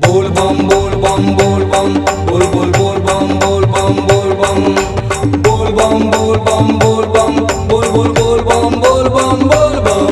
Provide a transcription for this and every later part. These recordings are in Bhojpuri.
बोल बम बोल बम बोल बम बोल बोल बोल बम बोल बम बोल बम बोल बम बोल बम बोल बम बोल बोल बोल बम बोल बम बोल बम।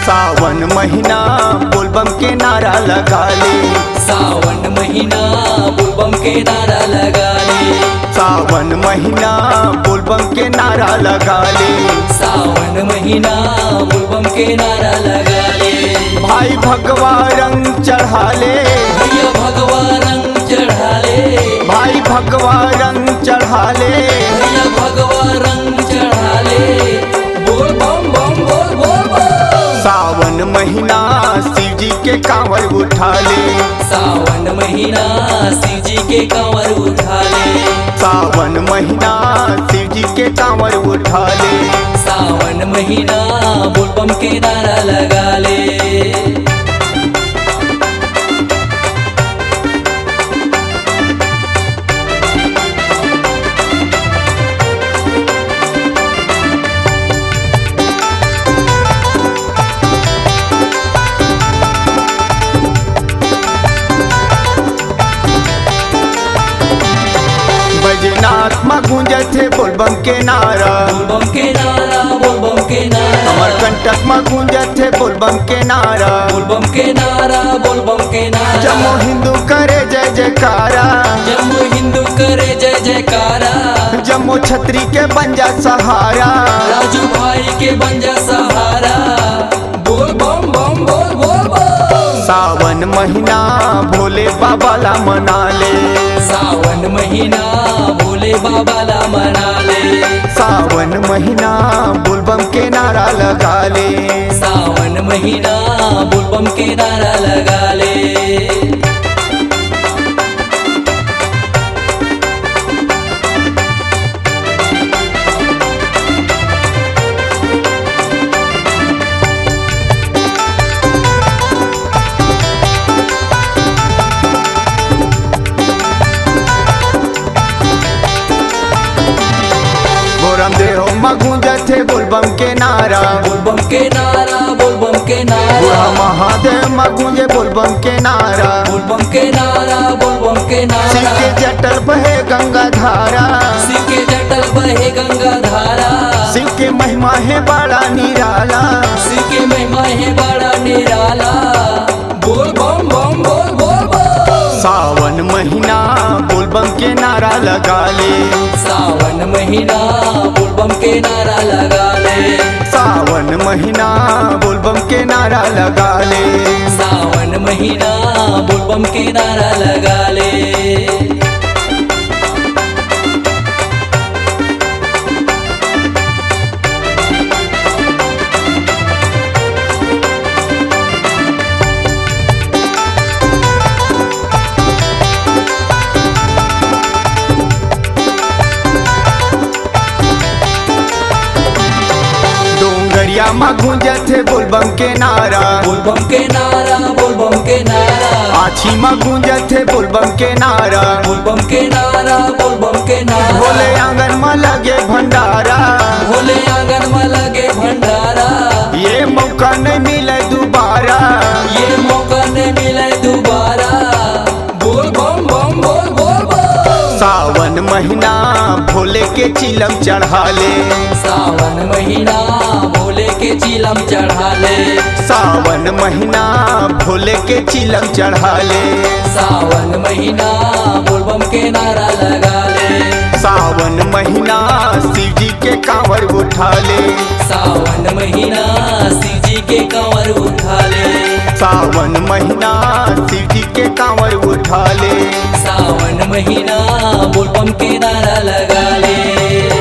सावन महीना बोलबम के नारा लगा ले। सावन महीना बोलबम के नारा लगा ले। सावन महीना बोलबम के नारा लगा ले। सावन महीना बोलबम के नारा लगा ले। भाई भगवा रंग चढ़ा ले। भैया भगवा रंग चढ़ा ले। भाई भगवा रंग चढ़ा ले। भैया भगवा रंग चढ़ा ले। बोल बम बम बोल बोल बम। सावन महीना शिव जी के कांवर उठा ले। सावन महीना शिव जी के कांवर उठा ले। सावन महीना शिव जी के कांवर उठा ले। सावन महीना बोलबम के नारा लगा ले। बैजनाथ माँ गूंजत है बोलबम के नारा। बोलबम के नारा बोलबम के नारा। अमरकंटक माँ गूंजत है बोलबम के नारा। बोलबम के नारा बोलबम के नारा। जम्मू हिंदू करे जय जयकारा। जम्मू हिंदू करे जय जयकारा। जम्मू छतरी के बन जा सहारा। राजू भाई के बन जा सहारा। बोल बम बम बोल बोल बम। सावन महीना भोले बाबा ला मना ले। सावन महीना भोले बाबा ला मना ले। सावन महीना बोलबम के नारा लगा ले। सावन महीना बोलबम के नारा लगा ले। गोरम देहो माँ गूंजत है बोलबम के नारा। बोलबम के नारा बोलबम के नारा। बुढ़ा महादेव माँ गूंजे बोलबम के नारा। बोलबम के नारा बोलबम के शिव नारा। के जटल बहे गंगा धारा। शिव के जटल बहे गंगा धारा। शिव के महिमा है बड़ा निराला। शिव के महिमा है बड़ा निराला। बोल बम बम बोल बोल बम। सावन महीना बोलबम के नारा लगा ले। सावन महीना बोलबम के नारा लगा ले। सावन महीना बोलबम के नारा लगा ले। सावन महीना बोलबम के नारा लगा ले। डोंगरिया माँ गूंजत है बोलबम के नारा। बोलबम के नारा बोलबम के नारा। आछी माँ गूंजत है बोलबम के नारा। बोलबम के नारा बोलबम के नारा। भोले आंगन में लगे भंडारा। भोले आंगन में लगे भंडारा। ये मौका नहीं मिले दोबारा। ये मौका नहीं मिले दोबारा। बोल बम बम बोल बोल बम। सावन महीना भोले के चिलम चढ़ा ले। सावन महीना भोले के चिलम चढ़ा ले। सावन महीना भोले के चिलम चढ़ा ले। सावन महीना बोलबम के नारा लगा ले। सावन महीना शिव जी के कांवर उठा ले। सावन महीना शिव जी के कांवर उठा ले। सावन महीना शिव जी के कांवर उठा ले। सावन महीना बोलबम के नारा लगा ले।